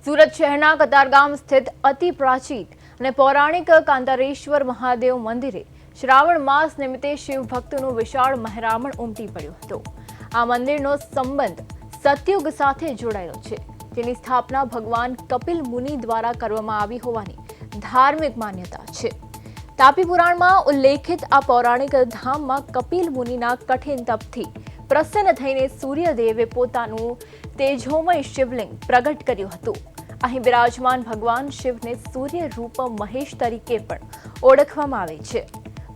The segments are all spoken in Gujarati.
સુરત શહેરના કતારગામ સ્થિત અતિ પ્રાચીન અને પૌરાણિક કાંતારેશ્વર મહાદેવ મંદિરે શ્રાવણ માસ નિમિત્તે શિવ ભક્તોનું વિશાળ મહેરામણ ઉમટી પડ્યું હતું। આ મંદિરનો સંબંધ સતયુગ સાથે જોડાયેલો છે, જેની સ્થાપના ભગવાન કપિલ મુનિ દ્વારા કરવામાં આવી હોવાની ધાર્મિક માન્યતા છે। તાપી પુરાણમાં ઉલ્લેખિત આ પૌરાણિક ધામમાં કપિલ મુનિના કઠિન તપથી પ્રસન્ન થઈને સૂર્યદેવે પોતાનું તેજોમય શિવલિંગ પ્રગટ કર્યું હતું। અહીં બિરાજમાન ભગવાન શિવને સૂર્ય રૂપ મહેશ તરીકે પણ ઓળખવામાં આવે છે।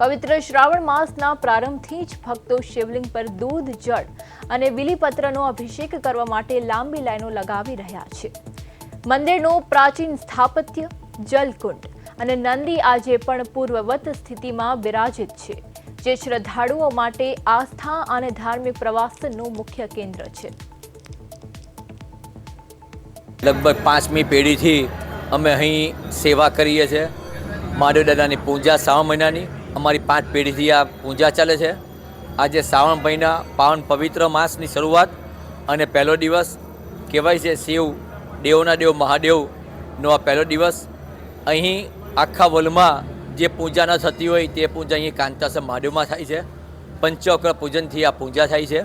પવિત્ર શ્રાવણ માસના પ્રારંભથી જ ભક્તો શિવલિંગ પર દૂધ, જળ અને બીલીપત્રનો અભિષેક કરવા માટે લાંબી લાઈનો લગાવી રહ્યા છે। મંદિરનું પ્રાચીન સ્થાપત્ય, જલકુંડ અને નંદી આજે પણ પૂર્વવત સ્થિતિમાં વિરાજિત છે, જે શ્રદ્ધાળુઓ માટે આસ્થા અને ધાર્મિક પ્રવાસનનું મુખ્ય કેન્દ્ર છે। લગભગ 5મી પેઢીથી અમે અહીં સેવા કરીએ છીએ। મહાદેવ દાદાની પૂજા શ્રાવણ મહિનાની અમારી 5 પેઢીથી આ પૂજા ચાલે છે। આજે શ્રાવણ મહિના પાવન પવિત્ર માસની શરૂઆત અને પહેલો દિવસ કહેવાય છે શિવ દેવોના દેવ મહાદેવનો આ પહેલો દિવસ। અહીં આખા વર્લ્ડમાં જે પૂજા ન થતી હોય તે પૂજા અહીં કાંતાસર મહાદેવમાં થાય છે। પંચોક્ર પૂજનથી આ પૂજા થાય છે,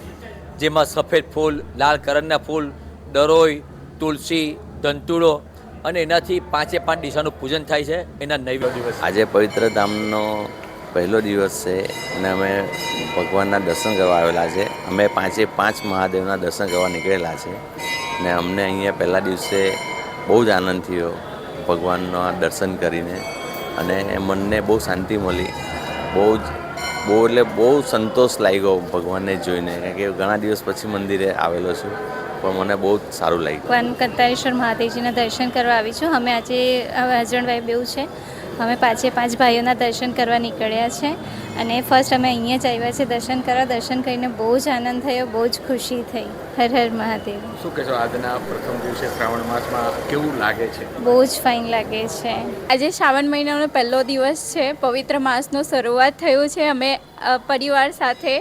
જેમાં સફેદ ફૂલ, લાલ કરણના ફૂલ, દરોઈ, તુલસી, ધંતુડો અને એનાથી 5 દિશાનું પૂજન થાય છે। એના નૈવેદ્ય દિવસ આજે પવિત્ર ધામનો પહેલો દિવસ છે અને અમે ભગવાનના દર્શન કરવા આવેલા છે। અમે 5 મહાદેવના દર્શન કરવા નીકળેલા છે અને અમને અહીંયા પહેલા દિવસે બહુ જ આનંદ થયો ભગવાનના દર્શન કરીને અને મનને બહુ શાંતિ મળી। બહુ સંતોષ લાગ્યો ભગવાનને જોઈને, કારણ કે ઘણા દિવસ પછી મંદિરે આવેલો છું, પણ મને બહુ સારું લાગ્યું। ભગવાન કંતારેશ્વર મહાદેવજીના દર્શન કરવા આવી છું। અમે આજે હસબન્ડ વાઈફ બેઉ છે, અમે 5 ભાઈઓના દર્શન કરવા નીકળ્યા છે અને ફર્સ્ટ અમે અહીંયા જ આવ્યા છે દર્શન કરવા। દર્શન કરીને બહુ જ આનંદ થયો, બહુ જ ખુશી થઈ। હર હર મહાદેવ। શું કહેશો, આજના પ્રથમ દિવસે શ્રાવણ માસમાં કેવું લાગે છે? બહુ જ ફાઇન લાગે છે। આજે શ્રાવણ મહિનાનો પહેલો દિવસ છે, પવિત્ર માસનો શરૂઆત થયું છે। અમે પરિવાર સાથે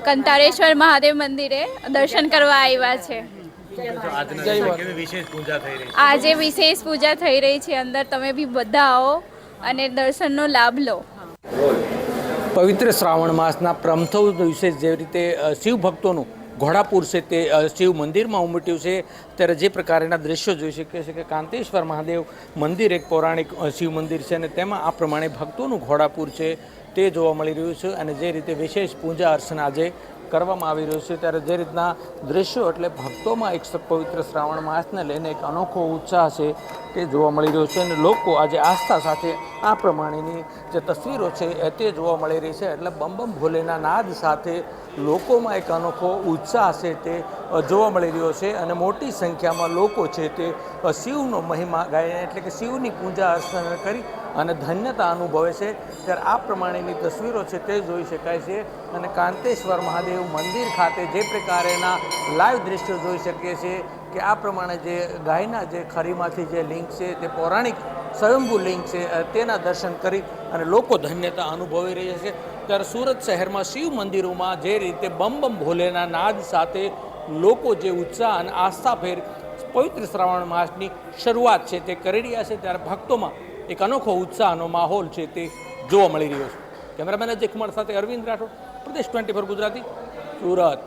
કંતારેશ્વર મહાદેવ મંદિરે દર્શન કરવા આવ્યા છે। આજે વિશેષ પૂજા થઈ રહી છે, અંદર તમે બી બધા આવો અને દર્શનનો લાભ લો। પવિત્ર શ્રાવણ માસના પ્રથમ દિવસે જે રીતે શિવ ભક્તોનું ઘોડાપુર છે તે શિવ મંદિરમાં ઉમટ્યું છે, ત્યારે જે પ્રકારના દ્રશ્યો જોઈ શકીએ છીએ કે કાંતેશ્વર મહાદેવ મંદિર એક પૌરાણિક શિવ મંદિર છે અને તેમાં આ પ્રમાણે ભક્તોનું ઘોડાપુર છે તે જોવા મળી રહ્યું છે અને જે રીતે વિશેષ પૂજા અર્ચના આજે કરવામાં આવી રહ્યું છે, ત્યારે જે રીતના દ્રશ્યો એટલે ભક્તોમાં એક પવિત્ર શ્રાવણ માસને લઈને એક અનોખો ઉત્સાહ છે તે જોવા મળી રહ્યો છે અને લોકો આજે આસ્થા સાથે આ પ્રમાણેની જે તસવીરો છે તે જોવા મળી રહી છે। એટલે બમ બમ ભોલેના નાદ સાથે લોકોમાં એક અનોખો ઉત્સાહ છે તે જોવા મળી રહ્યો છે અને મોટી સંખ્યામાં લોકો છે તે શિવનો મહિમા ગાય એટલે કે શિવની પૂજા અર્ચના કરી અને ધન્યતા અનુભવે છે। ત્યારે આ પ્રમાણેની તસવીરો છે તે જોઈ શકાય છે અને કાંતેશ્વર મહાદેવ મંદિર ખાતે જે પ્રકારેના લાઈવ દ્રશ્યો જોઈ શકીએ છીએ કે આ પ્રમાણે જે ગાયના જે ખરીમાંથી જે લિંગ છે તે પૌરાણિક સ્વયંભૂ લિંગ છે તેના દર્શન કરી અને લોકો ધન્યતા અનુભવી રહ્યા છે। ત્યારે સુરત શહેરમાં શિવ મંદિરોમાં જે રીતે બમ બમ ભોલેના નાદ સાથે લોકો જે ઉત્સાહ અને આસ્થાભેર પવિત્ર શ્રાવણ માસની શરૂઆત છે તે કરી રહ્યા છે, ત્યારે ભક્તોમાં એક અનોખો ઉત્સાહનો માહોલ છે તે જોવા મળી રહ્યો છે। કેમેરામેન અજય કુમાર સાથે અરવિંદ રાઠોડ, પ્રદેશ 24 ગુજરાતી, સુરત।